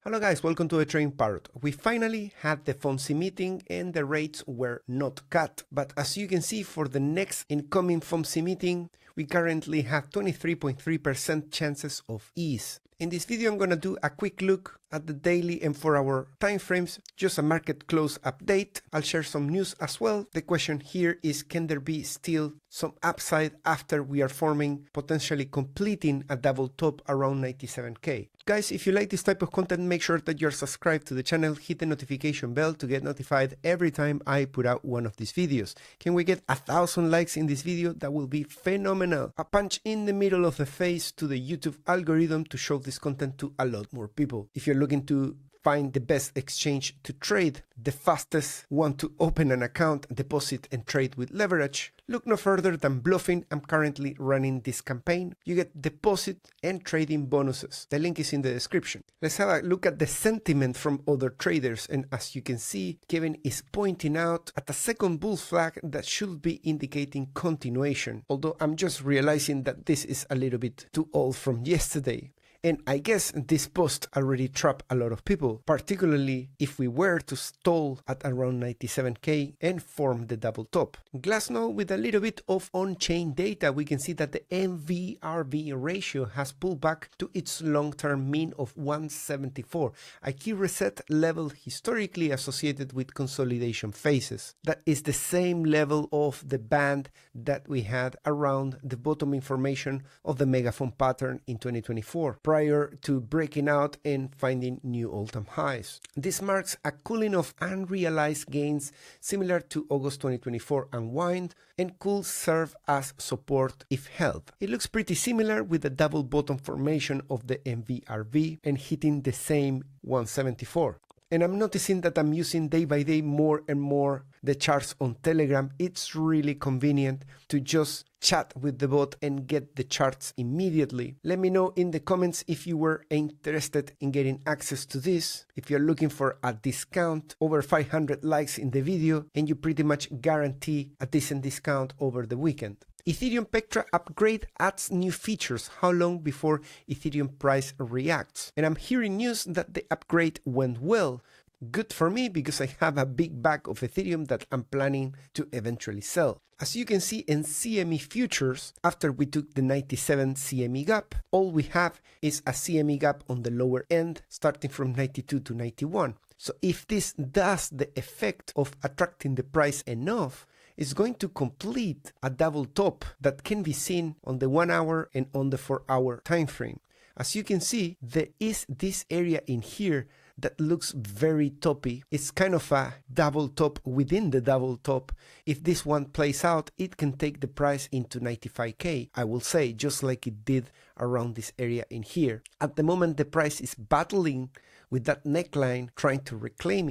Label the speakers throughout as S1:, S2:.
S1: Hello guys, welcome to the trading Parrot. We finally had the FOMC meeting and the rates were not cut. But as you can see, for the next incoming FOMC meeting, we currently have 23.3% chances of ease. In this video, I'm going to do a quick look at the daily and 4-hour timeframes, just a market close update. I'll share some news as well. The question here is, can there be still some upside after we are forming, potentially completing a double top around 97K? Guys, if you like this type of content, make sure that you're subscribed to the channel, hit the notification bell to get notified every time I put out one of these videos. Can we get 1,000 likes in this video? That will be phenomenal. A punch in the middle of the face to the YouTube algorithm to show this content to a lot more people. If you're looking to find the best exchange to trade, the fastest one to open an account, deposit and trade with leverage, look no further than Bluffing. I'm currently running this campaign. You get deposit and trading bonuses. The link is in the description. Let's have a look at the sentiment from other traders. And as you can see, Kevin is pointing out at a second bull flag that should be indicating continuation. Although I'm just realizing that this is a little bit too old from yesterday. And I guess this post already trapped a lot of people, particularly if we were to stall at around 97K and form the double top. Glassnode, with a little bit of on-chain data, we can see that the MVRV ratio has pulled back to its long-term mean of 174, a key reset level historically associated with consolidation phases. That is the same level of the band that we had around the bottom information of the megaphone pattern in 2024. Prior to breaking out and finding new all-time highs. This marks a cooling of unrealized gains similar to August 2024 unwind and could serve as support if held. It looks pretty similar with the double bottom formation of the MVRV and hitting the same 174. And I'm noticing that I'm using day by day more and more the charts on Telegram. It's really convenient to just chat with the bot and get the charts immediately. Let me know in the comments if you were interested in getting access to this. If you're looking for a discount, over 500 likes in the video, and you pretty much guarantee a decent discount over the weekend. Ethereum Petra upgrade adds new features. How long before Ethereum price reacts? And I'm hearing news that the upgrade went well. Good for me, because I have a big bag of Ethereum that I'm planning to eventually sell. As you can see in CME futures, after we took the 97 CME gap, all we have is a CME gap on the lower end, starting from 92 to 91. So if this does the effect of attracting the price enough, it's going to complete a double top that can be seen on the 1 hour and on the 4-hour time frame. As you can see, there is this area in here that looks very toppy. It's kind of a double top within the double top. If this one plays out, it can take the price into 95K, I will say, just like it did around this area in here. At the moment, the price is battling with that neckline, trying to reclaim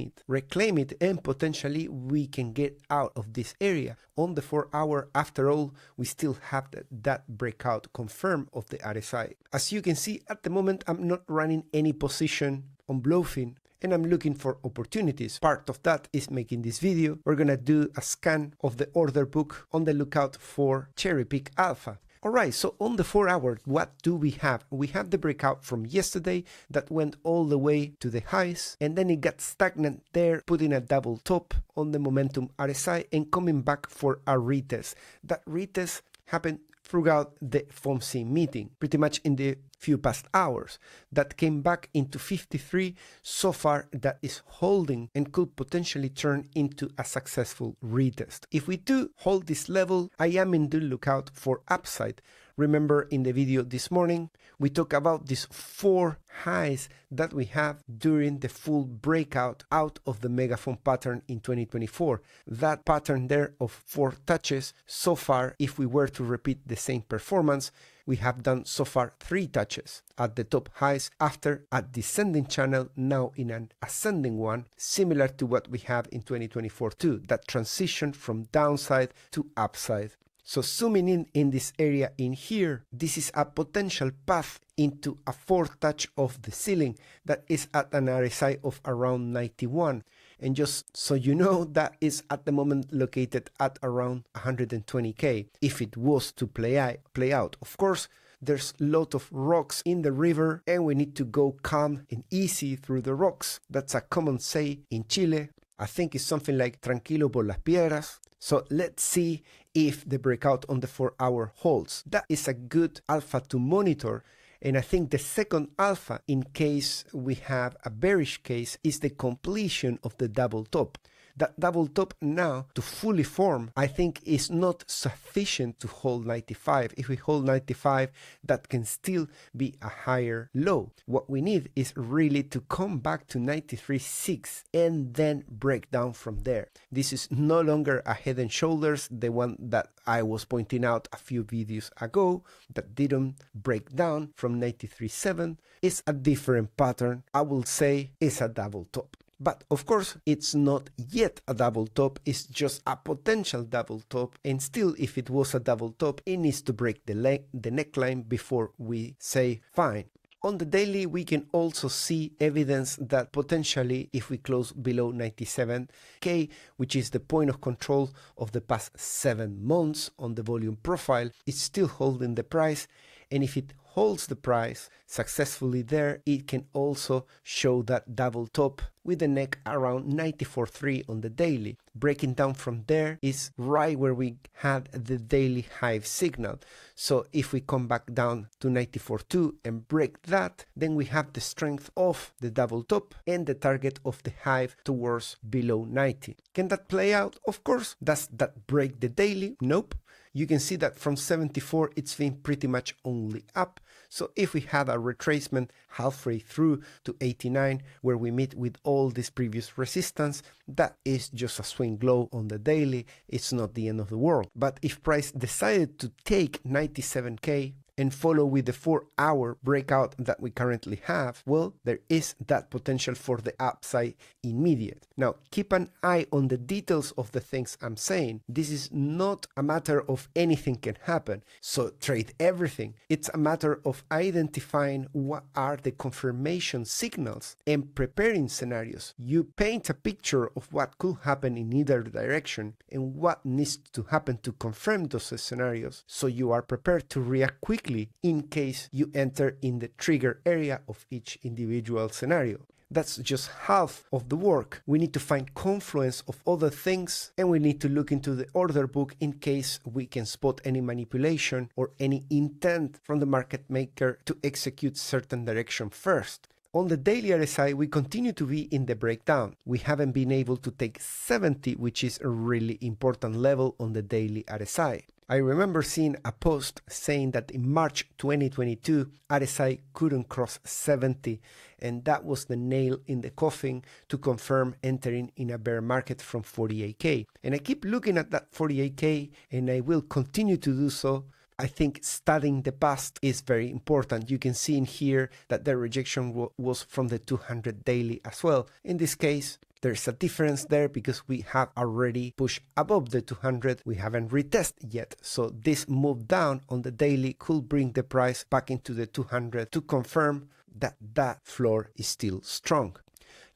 S1: it, and potentially we can get out of this area. On the 4-hour, after all, we still have that breakout confirmed of the RSI. As you can see, at the moment, I'm not running any position on Bluffing, and I'm looking for opportunities. Part of that is making this video. We're gonna do a scan of the order book, on the lookout for cherry pick alpha. Alright, so on the 4-hour, what do we have? We have the breakout from yesterday that went all the way to the highs, and then it got stagnant there, putting a double top on the momentum RSI and coming back for a retest. That retest happened throughout the FOMC meeting, pretty much in the few past hours. That came back into 53. So far, that is holding and could potentially turn into a successful retest. If we do hold this level, I am in the lookout for upside. Remember, in the video this morning, we talked about these 4 highs that we have during the full breakout out of the megaphone pattern in 2024. That pattern there of 4 touches, so far, if we were to repeat the same performance, we have done so far 3 touches at the top highs after a descending channel, now in an ascending one, similar to what we have in 2024 too, that transition from downside to upside. So zooming in this area in here, this is a potential path into a 4th touch of the ceiling that is at an RSI of around 91. And just so you know, that is at the moment located at around 120K. If it was to play out, of course, there's a lot of rocks in the river and we need to go calm and easy through the rocks. That's a common say in Chile. I think it's something like tranquilo por las piedras. So let's see if the breakout on the 4-hour holds. That is a good alpha to monitor. And I think the second alpha, in case we have a bearish case, is the completion of the double top. That double top now, to fully form, I think is not sufficient to hold 95. If we hold 95, that can still be a higher low. What we need is really to come back to 93.6 and then break down from there. This is no longer a head and shoulders, the one that I was pointing out a few videos ago that didn't break down from 93.7. It's a different pattern. I will say it's a double top. But of course, it's not yet a double top, it's just a potential double top, and still if it was a double top, it needs to break the neckline before we say fine. On the daily, we can also see evidence that potentially if we close below 97K, which is the point of control of the past 7 months on the volume profile, it's still holding the price, and if it holds the price successfully there, it can also show that double top with the neck around 94.3 on the daily. Breaking down from there is right where we had the daily hive signal. So if we come back down to 94.2 and break that, then we have the strength of the double top and the target of the hive towards below 90. Can that play out? Of course. Does that break the daily? Nope. You can see that from 74 it's been pretty much only up. So if we have a retracement halfway through to 89 where we meet with all this previous resistance, that is just a swing low on the daily. It's not the end of the world. But if price decided to take 97K and follow with the 4-hour breakout that we currently have, well, there is that potential for the upside immediate. Now, keep an eye on the details of the things I'm saying. This is not a matter of anything can happen, so trade everything. It's a matter of identifying what are the confirmation signals and preparing scenarios. You paint a picture of what could happen in either direction and what needs to happen to confirm those scenarios, so you are prepared to react quickly in case you enter in the trigger area of each individual scenario. That's just half of the work. We need to find confluence of other things, and we need to look into the order book in case we can spot any manipulation or any intent from the market maker to execute certain direction first. On the daily RSI, we continue to be in the breakdown. We haven't been able to take 70, which is a really important level on the daily RSI. I remember seeing a post saying that in March 2022, RSI couldn't cross 70, and that was the nail in the coffin to confirm entering in a bear market from 48K. And I keep looking at that 48K, and I will continue to do so. I think studying the past is very important. You can see in here that the rejection was from the 200 daily as well. In this case, there's a difference there because we have already pushed above the 200. We haven't retested yet. So this move down on the daily could bring the price back into the 200 to confirm that that floor is still strong.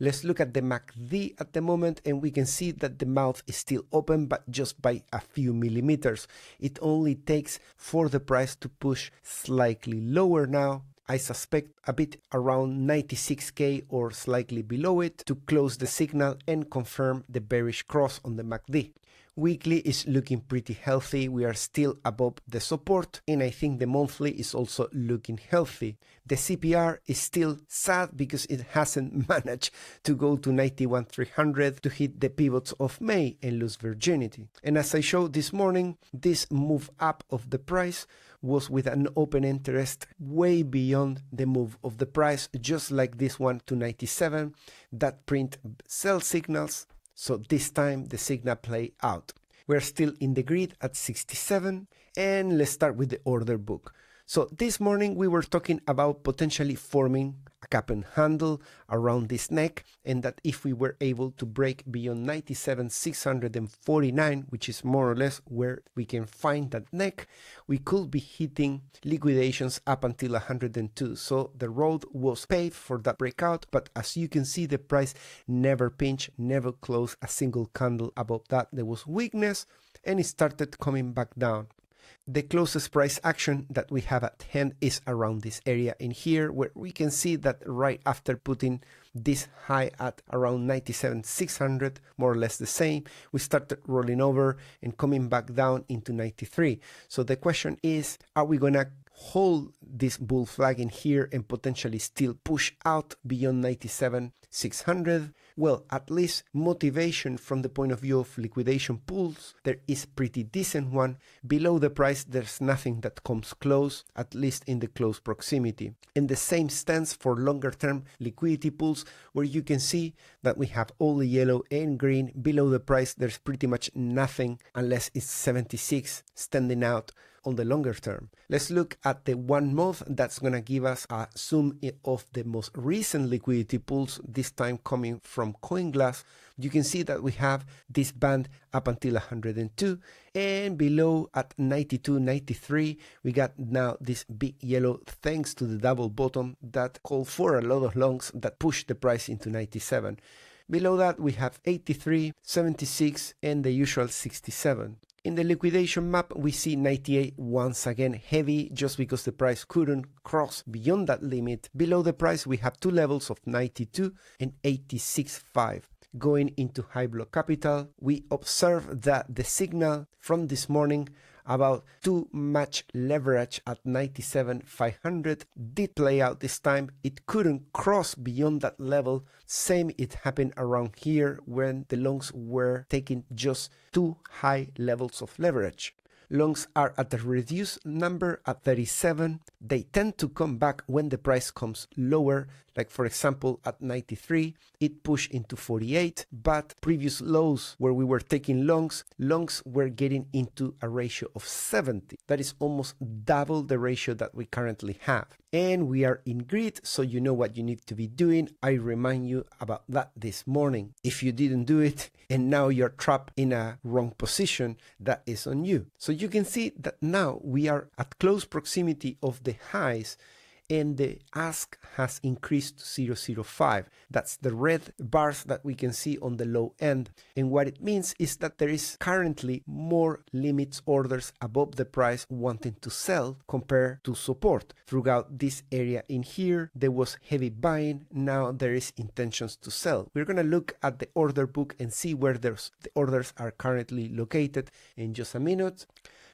S1: Let's look at the MACD at the moment, and we can see that the mouth is still open, but just by a few millimeters. It only takes for the price to push slightly lower now. I suspect a bit around 96K or slightly below it to close the signal and confirm the bearish cross on the MACD. Weekly is looking pretty healthy. We are still above the support, and I think the monthly is also looking healthy. The CPR is still sad because it hasn't managed to go to 91,300 to hit the pivots of May and lose virginity. And as I showed this morning, this move up of the price was with an open interest way beyond the move of the price, just like this one to 97 that print sell signals. So this time the signal play out. We're still in the grid at 67, and let's start with the order book. So this morning we were talking about potentially forming a cap and handle around this neck, and that if we were able to break beyond 97,649, which is more or less where we can find that neck, we could be hitting liquidations up until 102. So the road was paved for that breakout, but as you can see, the price never pinched, never closed a single candle above that. There was weakness, and it started coming back down. The closest price action that we have at hand is around this area in here, where we can see that right after putting this high at around 97,600, more or less the same, we started rolling over and coming back down into 93. So the question is, are we gonna hold this bull flag in here and potentially still push out beyond 97,600? Well, at least motivation from the point of view of liquidation pools, there is pretty decent one. Below the price, there's nothing that comes close, at least in the close proximity. And the same stands for longer term liquidity pools, where you can see that we have all the yellow and green. Below the price, there's pretty much nothing unless it's 76 standing out on the longer term. Let's look at the 1 month. That's going to give us a zoom of the most recent liquidity pools, this time coming from CoinGlass. You can see that we have this band up until 102, and below at 92, 93, we got now this big yellow thanks to the double bottom that called for a lot of longs that pushed the price into 97. Below that, we have 83, 76, and the usual 67. In the liquidation map, we see 98 once again heavy, just because the price couldn't cross beyond that limit. Below the price, we have 2 levels of 92 and 86.5. Going into high block capital, we observe that the signal from this morning about too much leverage at 97,500 did play out this time. It couldn't cross beyond that level. Same it happened around here when the longs were taking just too high levels of leverage. Longs are at a reduced number at 37. They tend to come back when the price comes lower, like for example at 93, it pushed into 48, but previous lows where we were taking longs were getting into a ratio of 70. That is almost double the ratio that we currently have. And we are in grid, so you know what you need to be doing. I remind you about that this morning. If you didn't do it and now you're trapped in a wrong position, that is on you. So you can see that now we are at close proximity of the highs, and the ask has increased to 0.05. That's the red bars that we can see on the low end. And what it means is that there is currently more limits orders above the price wanting to sell compared to support. Throughout this area in here, there was heavy buying. Now there is intentions to sell. We're going to look at the order book and see where the orders are currently located in just a minute.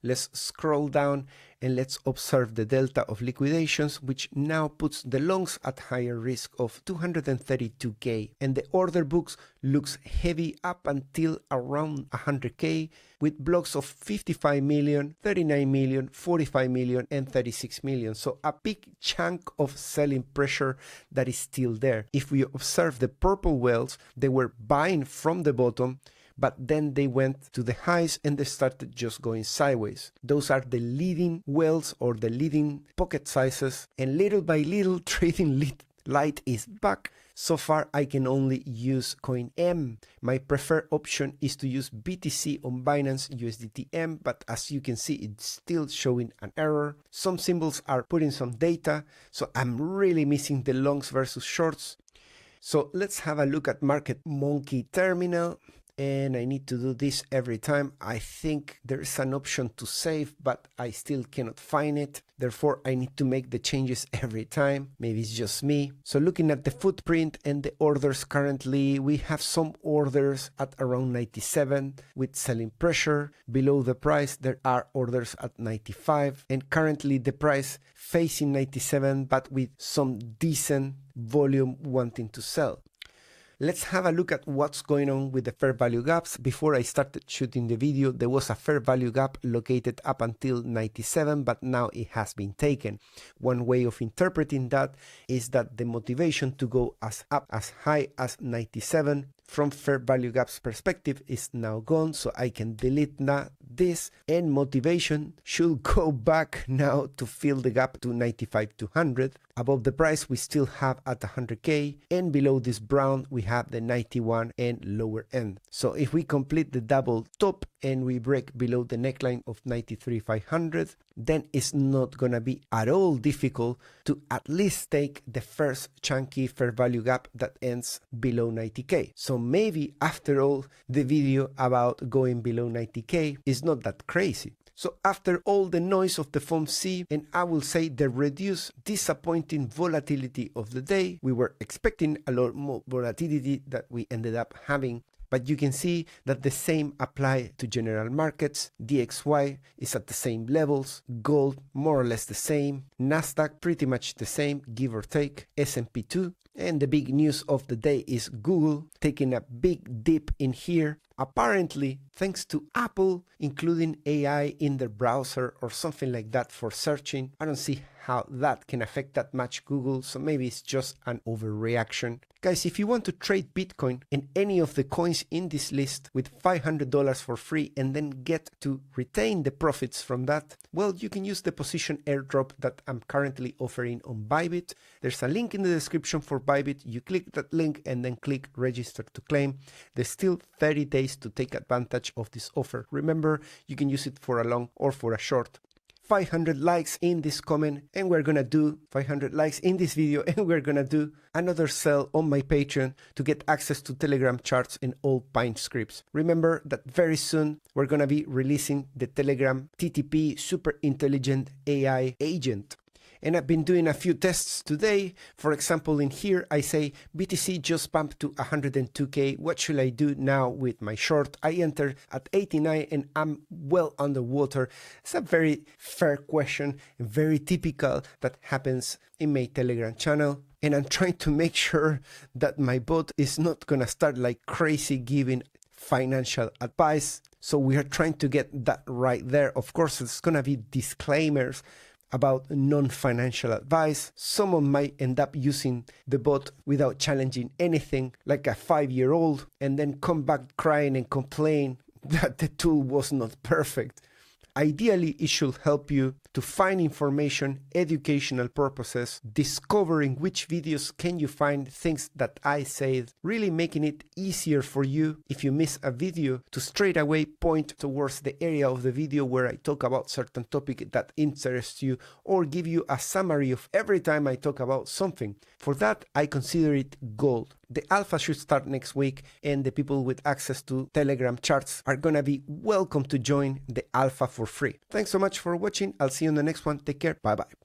S1: Let's scroll down and let's observe the delta of liquidations, which now puts the longs at higher risk of 232k, and the order books looks heavy up until around 100k, with blocks of 55 million, 39 million, 45 million, and 36 million. So a big chunk of selling pressure that is still there. If we observe the purple whales, they were buying from the bottom, but then they went to the highs and they started just going sideways. Those are the leading whales or the leading pocket sizes, and little by little trading light is back. So far I can only use coin M. My preferred option is to use BTC on Binance USDT M, but as you can see, it's still showing an error. Some symbols are putting some data, so I'm really missing the longs versus shorts. So let's have a look at Market Monkey terminal. And I need to do this every time. I think there is an option to save, but I still cannot find it. Therefore, I need to make the changes every time. Maybe it's just me. So looking at the footprint and the orders currently, we have some orders at around 97 with selling pressure. Below the price, there are orders at 95. And currently the price facing 97, but with some decent volume wanting to sell. Let's have a look at what's going on with the fair value gaps. Before I started shooting the video, there was a fair value gap located up until 97, but now it has been taken. One way of interpreting that is that the motivation to go up as high as 97 from fair value gaps perspective is now gone, so I can delete this, and motivation should go back now to fill the gap to 95-200. Above the price we still have at 100k, and below this brown we have the 91 and lower end. So if we complete the double top and we break below the neckline of 93,500, then it's not gonna be at all difficult to at least take the first chunky fair value gap that ends below 90k. So maybe after all, the video about going below 90k is not that crazy. So after all the noise of the FOMC, and I will say the reduced disappointing volatility of the day, we were expecting a lot more volatility that we ended up having. But you can see that the same apply to general markets. DXY is at the same levels, gold more or less the same, Nasdaq pretty much the same, give or take, S&P 2. And the big news of the day is Google taking a big dip in here, apparently thanks to Apple including AI in their browser or something like that for searching. I don't see how that can affect that much Google, so maybe it's just an overreaction. Guys, if you want to trade Bitcoin and any of the coins in this list with $500 for free and then get to retain the profits from that, well, you can use the position airdrop that I'm currently offering on Bybit. There's a link in the description for Bybit. You click that link and then click register to claim. There's still 30 days to take advantage of this offer. Remember, you can use it for a long or for a short. 500 likes in this comment and we're gonna do 500 likes in this video and we're gonna do another sell on my Patreon to get access to Telegram charts and all Pine scripts. Remember that very soon we're gonna be releasing the Telegram TTP Super Intelligent AI Agent. And I've been doing a few tests today. For example, in here, I say BTC just pumped to 102K. What should I do now with my short? I entered at 89 and I'm well underwater. It's a very fair question, very typical that happens in my Telegram channel. And I'm trying to make sure that my bot is not gonna start like crazy giving financial advice. So we are trying to get that right there. Of course, there's gonna be disclaimers about non-financial advice. Someone might end up using the bot without challenging anything, like a 5-year-old, and then come back crying and complain that the tool was not perfect. Ideally, it should help you to find information, educational purposes, discovering which videos can you find things that I said, really making it easier for you if you miss a video to straight away point towards the area of the video where I talk about certain topic that interests you or give you a summary of every time I talk about something. For that, I consider it gold. The alpha should start next week and the people with access to Telegram charts are gonna be welcome to join the alpha for free. Thanks so much for watching. I'll see you on the next one. Take care. Bye bye.